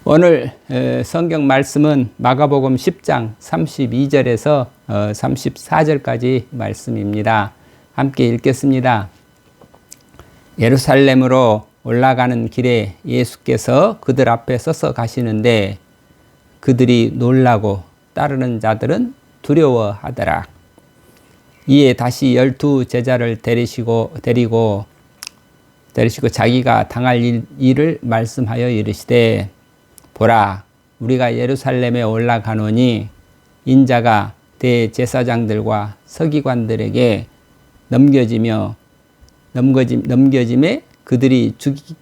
오늘 성경 말씀은 마가복음 10장 32절에서 34절까지 말씀입니다. 함께 읽겠습니다. 예루살렘으로 올라가는 길에 예수께서 그들 앞에 서서 가시는데 그들이 놀라고 따르는 자들은 두려워하더라. 이에 다시 12 제자를 데리고 자기가 당할 일을 말씀하여 이르시되 보라, 우리가 예루살렘에 올라가노니 인자가 대제사장들과 서기관들에게 넘겨짐에 그들이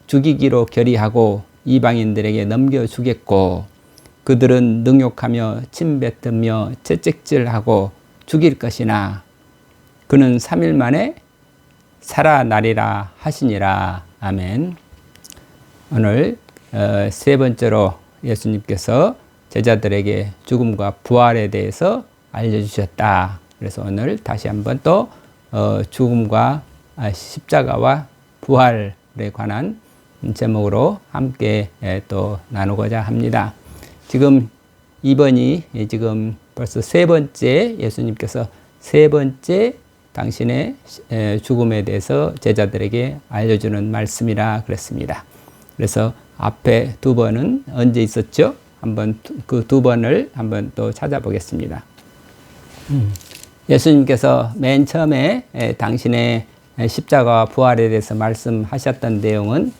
죽이기로 결의하고 이방인들에게 넘겨주겠고 그들은 능욕하며 침뱉으며 채찍질하고 죽일 것이나 그는 3일 만에 살아나리라 하시니라. 아멘. 오늘 세 번째로 예수님께서 제자들에게 죽음과 부활에 대해서 알려주셨다. 그래서 오늘 다시 한번 또 죽음과 십자가와 부활에 관한 제목으로 함께 또 나누고자 합니다. 지금 이번이 지금 벌써 세 번째 예수님께서 세 번째 당신의 죽음에 대해서 제자들에게 알려주는 말씀이라 그랬습니다. 그래서 앞에 두 번은 언제 있었죠? 한번 그 두 번을 한번 또 찾아보겠습니다. 예수님께서 맨 처음에 당신의 십자가와 부활에 대해서 말씀하셨던 내용은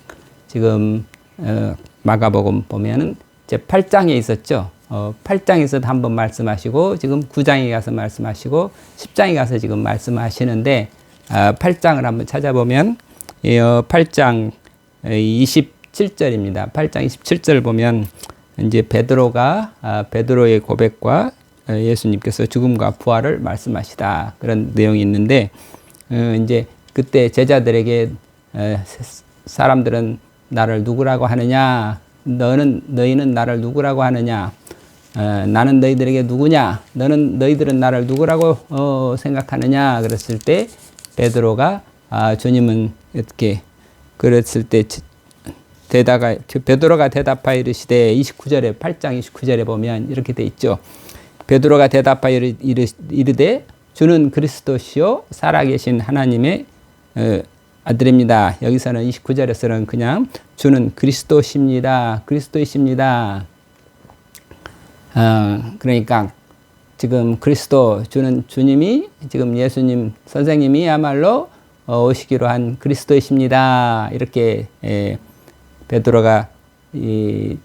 지금 마가복음 보면은 제 8장에 있었죠. 8장에서도 한번 말씀하시고 지금 9장에 가서 말씀하시고 10장에 가서 지금 말씀하시는데 8장을 한번 찾아보면 8장 27절입니다. 8장 27절 보면 이제 베드로의 고백과 예수님께서 죽음과 부활을 말씀하시다 그런 내용이 있는데 이제 그때 제자들에게 사람들은 나를 누구라고 하느냐? 너희는 나를 누구라고 하느냐? 나는 너희들에게 누구냐? 너희들은 나를 누구라고 생각하느냐? 그랬을 때 베드로가 주님은 이렇게 그랬을 때 베드로가 대답하여 이르시되 29절에 8장 29절에 보면 이렇게 돼 있죠. 베드로가 대답하여 이르되 주는 그리스도시요 살아계신 하나님의 아들입니다. 여기서는 29절에서는 그냥 주는 그리스도십니다. 그리스도이십니다. 그러니까 지금 그리스도 주는 주님이 지금 예수님 선생님이야말로 오시기로 한 그리스도이십니다. 이렇게 베드로가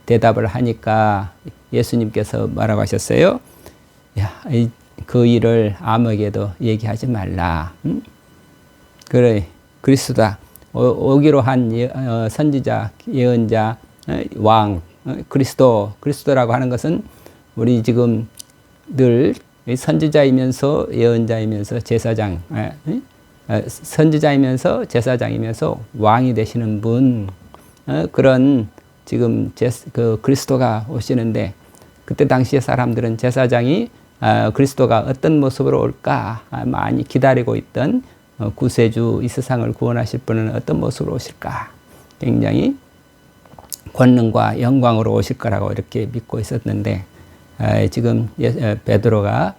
대답을 하니까 예수님께서 뭐라고 하셨어요? 그 일을 아무에게도 얘기하지 말라. 그래, 그리스도다. 오기로 한 선지자, 예언자, 왕, 그리스도라고 하는 것은 우리 지금 늘 선지자이면서 예언자이면서 제사장, 선지자이면서 제사장이면서 왕이 되시는 분, 그런 지금 그 그리스도가 오시는데 그때 당시의 사람들은 제사장이 그리스도가 어떤 모습으로 올까 많이 기다리고 있던 구세주 이 세상을 구원하실 분은 어떤 모습으로 오실까 굉장히 권능과 영광으로 오실 거라고 이렇게 믿고 있었는데 지금 베드로가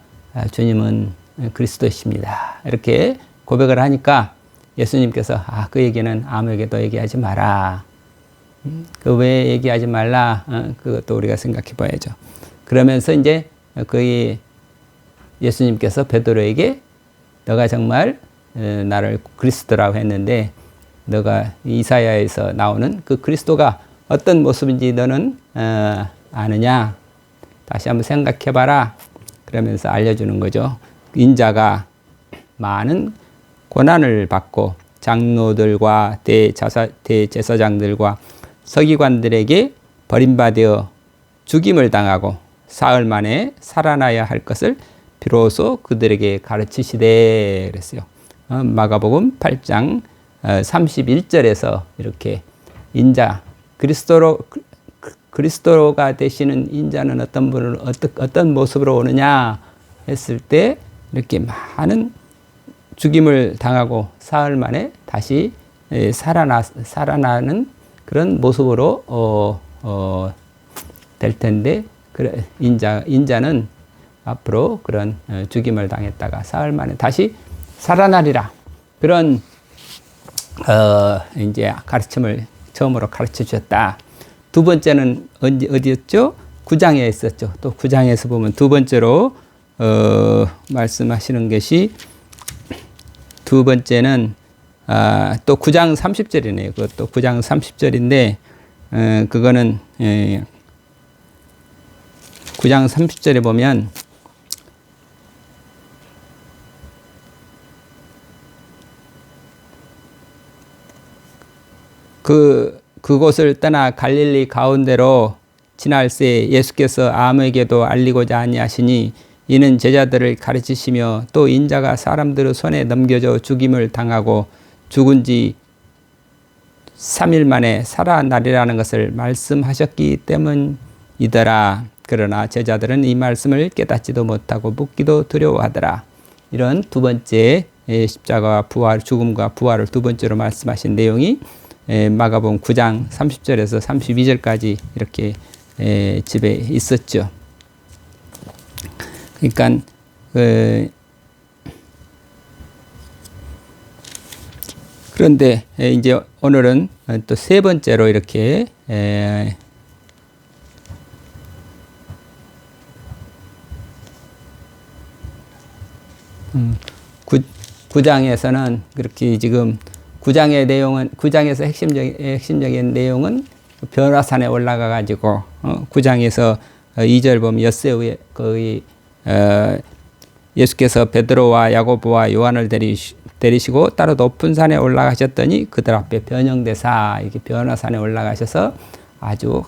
주님은 그리스도이십니다 이렇게 고백을 하니까 예수님께서 그 얘기는 아무에게도 얘기하지 마라. 그 왜 얘기하지 말라? 그것도 우리가 생각해 봐야죠. 그러면서 이제 거기 예수님께서 베드로에게 너가 정말 나를 그리스도라고 했는데 너가 이사야에서 나오는 그 그리스도가 어떤 모습인지 너는 아느냐? 다시 한번 생각해 봐라. 그러면서 알려주는 거죠. 인자가 많은 고난을 받고 장로들과 대제사장들과 서기관들에게 버림받아 죽임을 당하고 사흘 만에 살아나야 할 것을 비로소 그들에게 가르치시되 그랬어요. 마가복음 8장 31절에서 이렇게 인자 그리스도가 되시는 인자는 어떤 모습으로 오느냐 했을 때 이렇게 많은 죽임을 당하고 사흘 만에 다시 살아나는 그런 모습으로 될 텐데 인자는 앞으로 그런 죽임을 당했다가 사흘 만에 다시 살아나리라. 그런 이제 가르침을 처음으로 가르쳐 주셨다. 두 번째는 어디였죠? 9장에 있었죠. 또 9장에서 보면 두 번째로 말씀하시는 것이 두 번째는 또 9장 30절이네요. 그것도 9장 30절인데 그거는 9장 30절에 보면 그곳을 떠나 갈릴리 가운데로 지날 새 예수께서 아무에게도 알리고자 아니하시니 이는 제자들을 가르치시며 또 인자가 사람들의 손에 넘겨져 죽임을 당하고 죽은 지 3일 만에 살아나리라는 것을 말씀하셨기 때문이더라. 그러나 제자들은 이 말씀을 깨닫지도 못하고 묻기도 두려워하더라. 이런 두 번째 십자가와 부활, 죽음과 부활을 두 번째로 말씀하신 내용이 마가복음 9장 30절에서 32절까지 이렇게 집에 있었죠. 그러니까 그런데 이제 오늘은 또 세 번째로 이렇게 9장에서는 그렇게 지금 9장의 내용은 9장에서 핵심적인 내용은 변화산에 올라가 가지고 9장에서 2절 보면 엿새 후에 거기 예수께서 베드로와 야고보와 요한을 데리시고 따로 높은 산에 올라가셨더니 그들 앞에 변형되사 이렇게 변화산에 올라가셔서 아주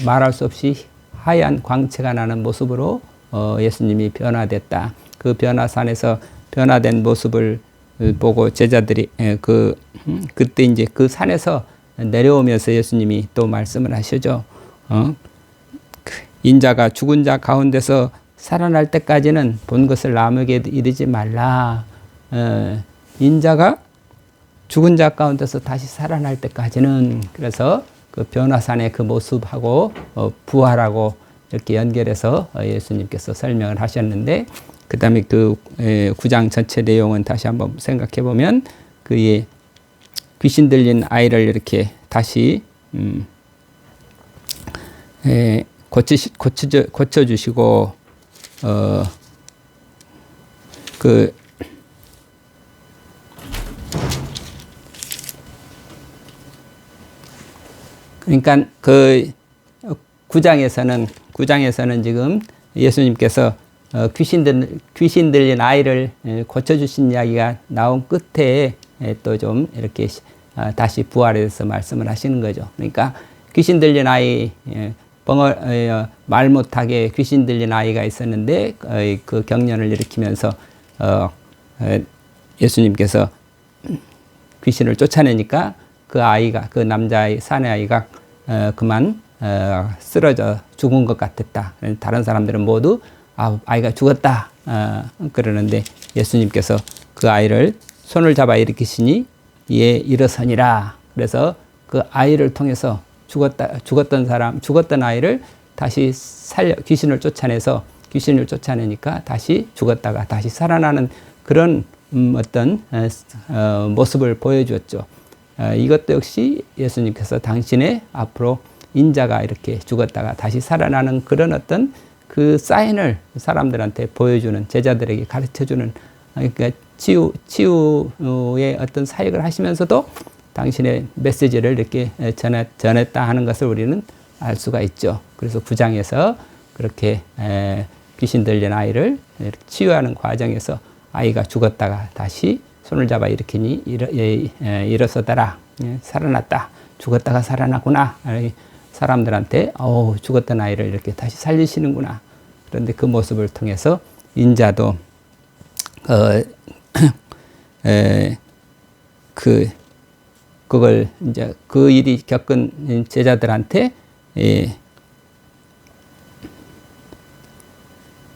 말할 수 없이 하얀 광채가 나는 모습으로 예수님이 변화됐다. 그 변화산에서 변화된 모습을 보고 제자들이 그때 이제 그 산에서 내려오면서 예수님이 또 말씀을 하시죠. 인자가 죽은 자 가운데서 살아날 때까지는 본 것을 남에게 이르지 말라. 인자가 죽은 자 가운데서 다시 살아날 때까지는 그래서 그 변화산의 그 모습하고 부활하고 이렇게 연결해서 예수님께서 설명을 하셨는데 그 다음에 그 9장 전체 내용은 다시 한번 생각해 보면 그의 귀신 들린 아이를 이렇게 다시 고쳐주시고 그러니까 그 9장에서는 지금 예수님께서 귀신 들린 아이를 고쳐주신 이야기가 나온 끝에 또 좀 이렇게 다시 부활에 대해서 말씀을 하시는 거죠. 그러니까 귀신 들린 아이, 말 못하게 귀신 들린 아이가 있었는데 그 경련을 일으키면서 예수님께서 귀신을 쫓아내니까 그 아이가, 그 남자아이, 사내아이가 그만 쓰러져 죽은 것 같았다. 다른 사람들은 모두 아이가 죽었다 그러는데 예수님께서 그 아이를 손을 잡아 일으키시니 이에 일어서니라. 그래서 그 아이를 통해서 죽었던 아이를 다시 귀신을 쫓아내니까 다시 죽었다가 다시 살아나는 그런 어떤 모습을 보여주었죠. 이것도 역시 예수님께서 당신의 앞으로 인자가 이렇게 죽었다가 다시 살아나는 그런 어떤 그 사인을 사람들한테 보여주는, 제자들에게 가르쳐주는, 그러니까 치유의 어떤 사역을 하시면서도 당신의 메시지를 이렇게 전했다 하는 것을 우리는 알 수가 있죠. 그래서 9장에서 그렇게 귀신 들린 아이를 치유하는 과정에서 아이가 죽었다가 다시 손을 잡아 일으키니 일어서더라. 살아났다. 죽었다가 살아나구나. 사람들한테 죽었던 아이를 이렇게 다시 살리시는구나. 그런데 그 모습을 통해서 인자도 그걸 이제 그 일이 겪은 제자들한테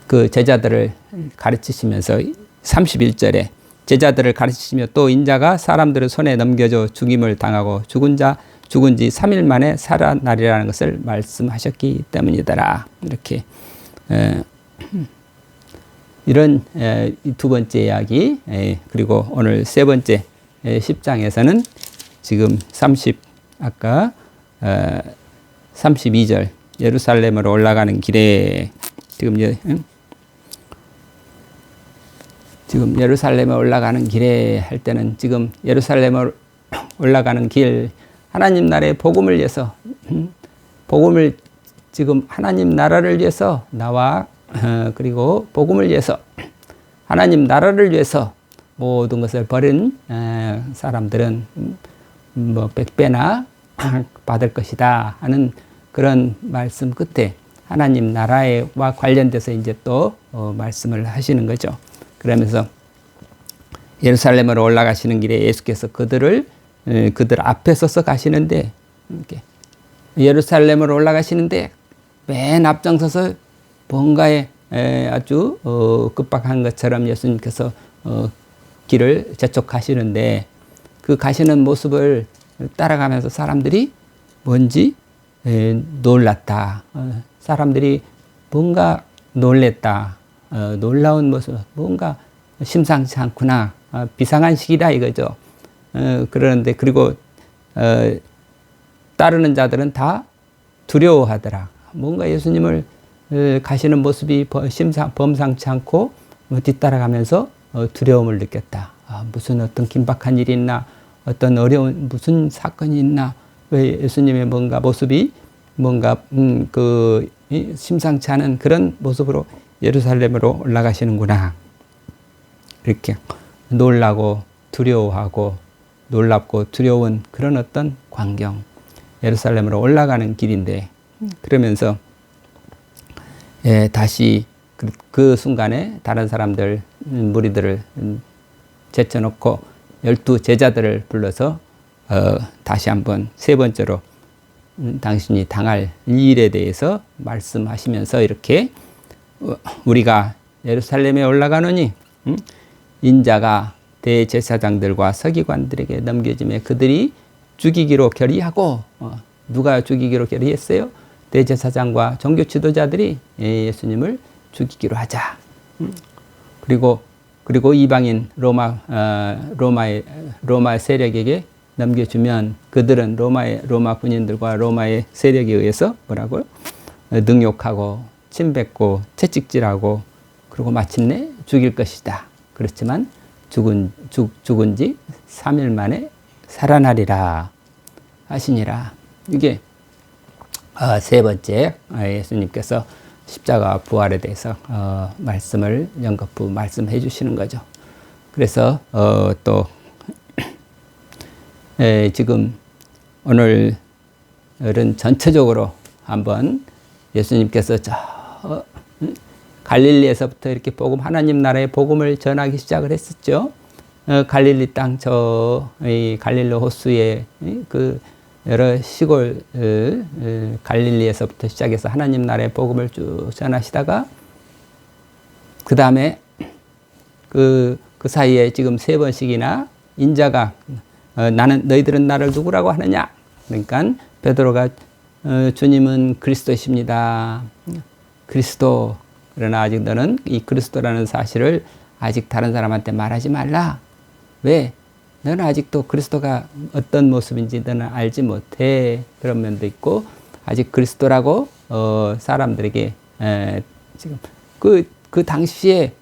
그 제자들을 가르치시면서 31절에 제자들을 가르치시며 또 인자가 사람들의 손에 넘겨져 죽임을 당하고 죽은 지 3일 만에 살아나리라는 것을 말씀하셨기 때문이더라. 이렇게 이런 두 번째 이야기, 그리고 오늘 세 번째 10장에서는 지금 아까 32절 예루살렘으로 올라가는 길에 지금 예루살렘에 올라가는 길에 할 때는 지금 예루살렘에 올라가는 길, 하나님 나라의 복음을 위해서, 복음을 지금 하나님 나라를 위해서 나와 그리고 복음을 위해서, 하나님 나라를 위해서 모든 것을 버린 사람들은 뭐 100배나 받을 것이다 하는 그런 말씀 끝에 하나님 나라와 관련돼서 이제 또 말씀을 하시는 거죠. 그러면서 예루살렘으로 올라가시는 길에 예수께서 그들 앞에 서서 가시는데, 이렇게 예루살렘으로 올라가시는데 맨 앞장서서 뭔가에 아주 급박한 것처럼 예수님께서 길을 재촉하시는데, 그 가시는 모습을 따라가면서 사람들이 뭔지 놀랐다. 사람들이 뭔가 놀랬다. 놀라운 모습, 뭔가 심상치 않구나. 비상한 시기다 이거죠. 그러는데, 그리고 따르는 자들은 다 두려워하더라. 뭔가 예수님을 가시는 모습이 범상치 않고 뒤따라가면서 두려움을 느꼈다. 무슨 어떤 긴박한 일이 있나, 어떤 어려운 무슨 사건이 있나, 왜 예수님의 뭔가 모습이 뭔가 심상치 않은 그런 모습으로 예루살렘으로 올라가시는구나. 이렇게 놀라고 두려워하고 놀랍고 두려운 그런 어떤 광경, 예루살렘으로 올라가는 길인데, 그러면서 다시 그 순간에 다른 사람들, 무리들을 제쳐놓고 12 제자들을 불러서 다시 한번 세 번째로 당신이 당할 이 일에 대해서 말씀하시면서 이렇게, 우리가 예루살렘에 올라가노니 인자가 대제사장들과 서기관들에게 넘겨지매 그들이 죽이기로 결의하고, 누가 죽이기로 결의했어요? 대제사장과 종교 지도자들이 예수님을 죽이기로 하자. 그리고 이방인 로마의 세력에게 넘겨주면 그들은 로마 군인들과 로마의 세력에 의해서 뭐라고요? 능욕하고 침뱉고 채찍질하고, 그리고 마침내 죽일 것이다. 그렇지만 죽은 지 3일 만에 살아나리라 하시니라. 이게 세 번째 예수님께서 십자가 부활에 대해서 말씀을 연거푸 말씀해 주시는 거죠. 그래서 또 지금 오늘은 전체적으로 한번 예수님께서 갈릴리에서부터 이렇게 하나님 나라의 복음을 전하기 시작을 했었죠. 갈릴리 땅 갈릴리 호수의 그 여러 시골 갈릴리에서부터 시작해서 하나님 나라의 복음을 쭉 전하시다가, 그 다음에 그 사이에 지금 세 번씩이나 인자가 너희들은 나를 누구라고 하느냐? 그러니까 베드로가 주님은 그리스도이십니다. 그리스도. 그러나 아직 너는 이 그리스도라는 사실을 아직 다른 사람한테 말하지 말라. 왜? 너는 아직도 그리스도가 어떤 모습인지 너는 알지 못해. 그런 면도 있고, 아직 그리스도라고 사람들에게 지금 그 당시에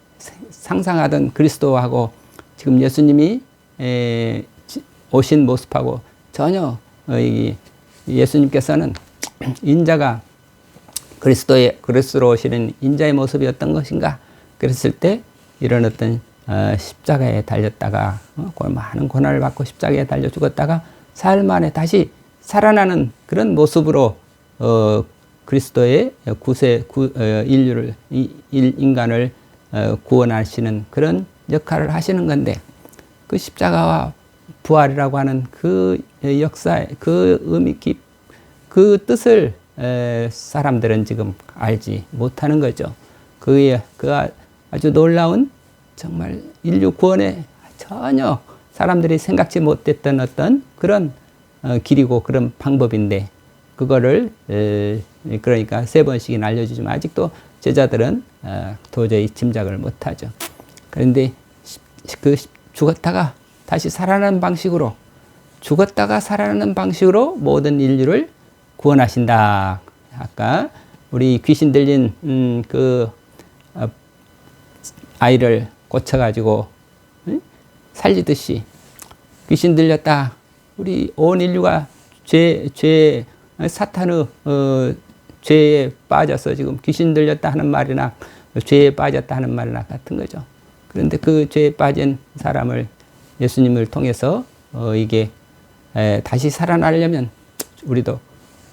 상상하던 그리스도하고 지금 예수님이 오신 모습하고 전혀 예수님께서는 인자가 그리스도로 오시는 인자의 모습이 어떤 것인가 그랬을 때, 이런 어떤 십자가에 달렸다가 많은 고난을 받고 십자가에 달려 죽었다가 사흘 만에 다시 살아나는 그런 모습으로 그리스도의 인간을 구원하시는 그런 역할을 하시는 건데, 그 십자가와 부활이라고 하는 그 역사의 그 의미 그 뜻을 사람들은 지금 알지 못하는 거죠. 그 아주 놀라운, 정말 인류 구원에 전혀 사람들이 생각지 못했던 어떤 그런 길이고 그런 방법인데 그거를 그러니까 3번씩이나 알려주지만 아직도 제자들은 도저히 짐작을 못하죠. 그런데 그 죽었다가 다시 살아나는 방식으로 죽었다가 살아나는 방식으로 모든 인류를 구원하신다. 아까 우리 귀신 들린 그 아이를 고쳐가지고 살리듯이 귀신 들렸다. 우리 온 인류가 사탄의 죄에 빠져서 지금 귀신 들렸다 하는 말이나 죄에 빠졌다 하는 말이나 같은 거죠. 그런데 그 죄에 빠진 사람을 예수님을 통해서 이게 다시 살아나려면 우리도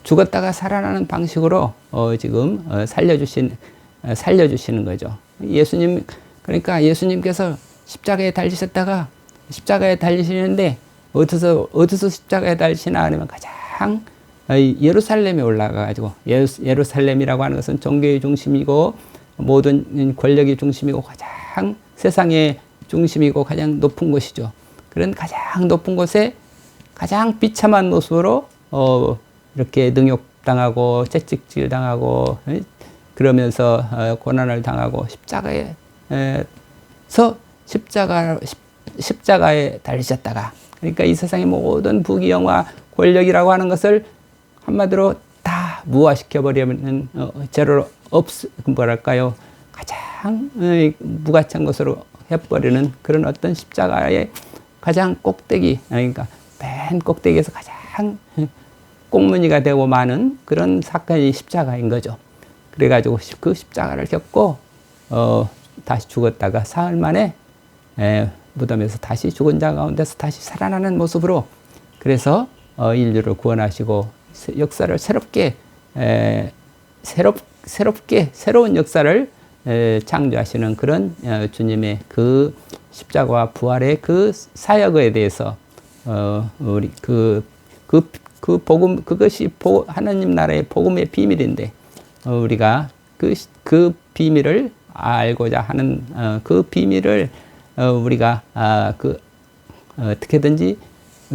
죽었다가 살아나는 방식으로 지금 살려주시는 거죠. 예수님, 그러니까 예수님께서 십자가에 달리셨다가 십자가에 달리시는데 어디서 십자가에 달리시나 하면 가장 예루살렘에 올라가가지고 예루살렘이라고 하는 것은 종교의 중심이고 모든 권력의 중심이고 가장 세상의 중심이고 가장 높은 곳이죠. 그런 가장 높은 곳에 가장 비참한 모습으로 이렇게 능욕당하고 채찍질 당하고 그러면서 고난을 당하고 십자가에 달리셨다가 그러니까 이 세상의 모든 부귀영화 권력이라고 하는 것을 한마디로 다 무화시켜버리면 제로 뭐랄까요 가장 무가치한 것으로 해버리는 그런 어떤 십자가의 가장 꼭대기 그러니까 맨 꼭대기에서 가장 꽁무니가 되고 마는 그런 사건이 십자가인 거죠. 그래가지고 그 십자가를 겪고 다시 죽었다가 사흘 만에 무덤에서 다시 죽은 자 가운데서 다시 살아나는 모습으로 그래서 인류를 구원하시고 역사를 새로운 역사를 창조하시는 그런 주님의 그 십자가와 부활의 그 사역에 대해서 우리 그 복음 그것이 하나님 나라의 복음의 비밀인데 우리가 그 비밀을 알고자 하는 그 비밀을 우리가 어떻게든지